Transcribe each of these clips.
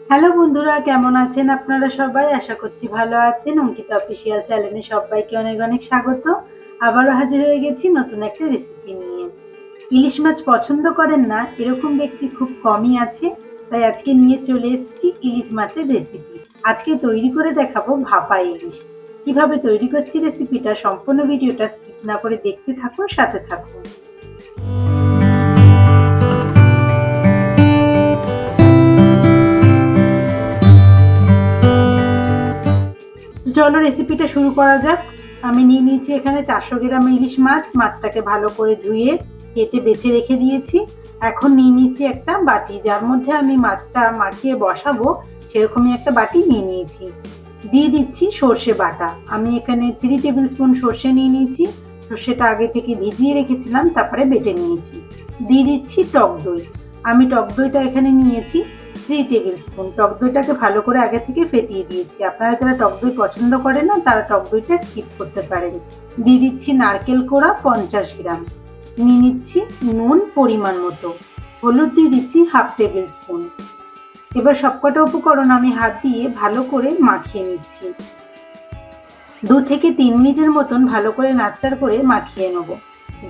Hello বন্ধুরা, কেমন আছেন আপনারা সবাই? আশা করছি ভালো আছেন। অঙ্কিতা অফিসিয়াল চ্যানেলে সবাইকে অনেক অনেক স্বাগত। আবারও হাজির হয়ে গেছি নতুন একটা রেসিপি নিয়ে। ইলিশ মাছ পছন্দ করেন না এরকম ব্যক্তি খুব কমই আছে। তাই আজকে নিয়ে চলে এসেছি ইলিশ মাছের রেসিপি। আজকে তৈরি করে দেখাবো ভাপা ইলিশ। কিভাবে তৈরি করছি রেসিপিটা, সম্পূর্ণ ভিডিওটা স্কিপ না করে দেখতে থাকুন, সাথে থাকুন। চলো রেসিপিটা শুরু করা যাক। আমি নিয়ে নিয়েছি এখানে 400 গ্রাম ইলিশ মাছ। মাছটাকে ভালো করে ধুয়ে কেটে বেছে রেখে দিয়েছি। এখন নিয়ে নিয়েছি একটা বাটি, যার মধ্যে আমি মাছটা মাখিয়ে বসাবো সেরকমই একটা বাটি নিয়ে নিয়েছি। দিয়ে দিচ্ছি সর্ষে বাটা। আমি এখানে 3 টেবিল স্পুন সর্ষে নিয়ে নিয়েছি। সর্ষেটা আগে থেকে ভিজিয়ে রেখেছিলাম, তারপরে বেটে নিয়েছি। দিয়ে দিচ্ছি টক দই। আমি টক দইটা এখানে নিয়েছি 3 টেবিল স্পুন। টক দইটাকে ভালো করে আগে থেকে ফেটিয়ে দিয়েছি। আপনারা যারা টক দই পছন্দ করেন না তারা টক দইটা স্কিপ করতে পারেন। দিয়ে দিচ্ছি নারকেল কোড়া 50 গ্রাম। নিয়ে নিচ্ছি নুন পরিমাণ মতো। হলুদ দিয়ে দিচ্ছি হাফ টেবিল স্পুন। এবার সবকটা উপকরণ আমি হাত দিয়ে ভালো করে মাখিয়ে নিচ্ছি। 2 থেকে 3 মিনিটের মতন ভালো করে নাড়চাড় করে মাখিয়ে নেব।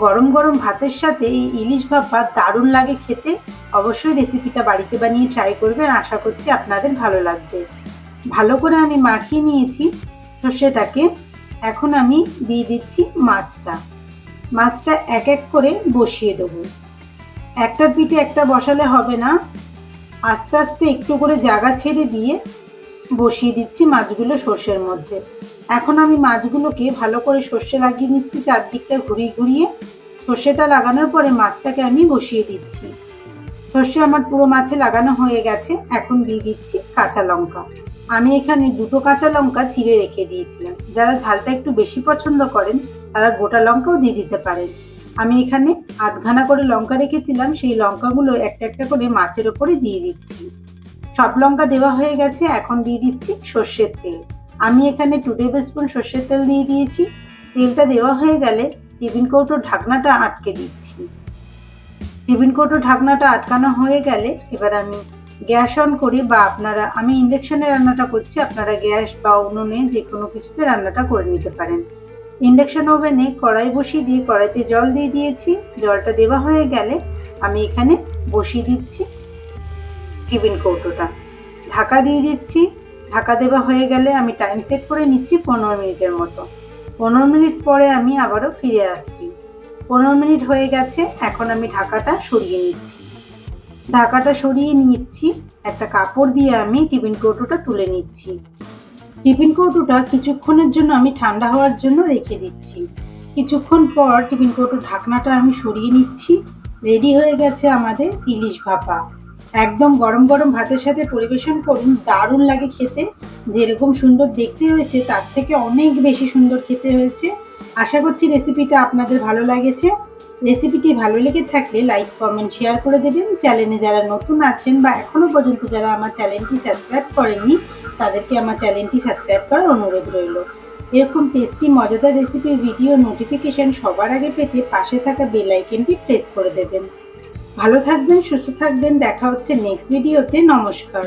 গরম গরম ভাতের সাথে এই ইলিশ ভাপা দারুণ লাগে খেতে। অবশ্যই রেসিপিটা বাড়িতে বানিয়ে ট্রাই করবেন, আশা করছি আপনাদের ভালো লাগবে। ভালো করে আমি মাখিয়ে নিয়েছি সর্ষেটাকে। এখন আমি দিয়ে দিচ্ছি মাছটা এক এক করে বসিয়ে দেবো। একটার পিঠে একটা বসালে হবে না, আস্তে আস্তে একটু করে জায়গা ছেড়ে দিয়ে বসিয়ে দিচ্ছি মাছগুলো সর্ষের মধ্যে। এখন আমি মাছগুলোকে ভালো করে সর্ষে লাগিয়ে নিচ্ছি, চারদিকটা ঘুরিয়ে ঘুরিয়ে। সর্ষেটা লাগানোর পরে মাছটাকে আমি বসিয়ে দিচ্ছি। সর্ষে আমার পুরো মাছে লাগানো হয়ে গেছে। এখন দিয়ে দিচ্ছি কাঁচা লঙ্কা। আমি এখানে 2টো কাঁচা লঙ্কা চিড়ে রেখে দিয়েছিলাম। যারা ঝালটা একটু বেশি পছন্দ করেন তারা গোটা লঙ্কাও দিয়ে দিতে পারেন। আমি এখানে আধখানা করে লঙ্কা রেখেছিলাম, সেই লঙ্কাগুলো একটা একটা করে মাছের ওপরে দিয়ে দিচ্ছি। সব লঙ্কা দেওয়া হয়ে গেছে। এখন দিয়ে দিচ্ছি সর্ষের তেল। আমি এখানে 2 টেবিল স্পুন সর্ষের তেল দিয়ে দিয়েছি। তেলটা দেওয়া হয়ে গেলে টিফিন কৌটোর ঢাকনাটা আটকে দিচ্ছি। টিফিন কৌটোর ঢাকনাটা আটকানো হয়ে গেলে এবার আমি গ্যাস অন করি, বা আমি ইন্ডাকশনে রান্নাটা করছি, আপনারা গ্যাস বা উনুনে যে কোনো কিছুতে রান্নাটা করে নিতে পারেন। ইন্ডাকশন ওভেনে কড়াই বসিয়ে দিয়ে কড়াইতে জল দিয়ে দিয়েছি। জলটা দেওয়া হয়ে গেলে আমি এখানে বসিয়ে দিচ্ছি টিফিন কৌটোটা। ঢাকা দিয়ে দিচ্ছি। ঢাকা দেওয়া হয়ে গেলে আমি টাইম সেট করে নিচ্ছি 15 মিনিটের মতো। 15 মিনিট পরে আমি আবারও ফিরে আসছি। 15 মিনিট হয়ে গেছে। এখন আমি ঢাকাটা সরিয়ে নিচ্ছি। একটা কাপড় দিয়ে আমি টিফিন কৌটোটা তুলে নিচ্ছি। টিফিন কৌটোটা কিছুক্ষণের জন্য আমি ঠান্ডা হওয়ার জন্য রেখে দিচ্ছি। কিছুক্ষণ পর টিফিন কৌটোর ঢাকনাটা আমি সরিয়ে নিচ্ছি। রেডি হয়ে গেছে আমাদের ইলিশ ভাপা। একদম গরম গরম ভাতের সাথে পরিবেশন করুন, দারুণ লাগে খেতে। যেরকম সুন্দর দেখতে হয়েছে তার থেকে অনেক বেশি সুন্দর খেতে হয়েছে। আশা করছি রেসিপিটা আপনাদের ভালো লেগেছে। রেসিপিটি ভালো লেগে থাকলে লাইক, কমেন্ট, শেয়ার করে দেবেন। চ্যানেলে যারা নতুন আছেন বা এখনো পর্যন্ত যারা আমার চ্যানেলটি সাবস্ক্রাইব করেননি তাদেরকে আমার চ্যানেলটি সাবস্ক্রাইব করার অনুরোধ রইল। এরকম টেস্টি মজাদার রেসিপির ভিডিও নোটিফিকেশন সবার আগে পেতে পাশে থাকা বেল আইকনটি প্রেস করে দেবেন। ভালো থাকবেন, সুস্থ থাকবেন। দেখা হচ্ছে নেক্সট ভিডিওতে। নমস্কার।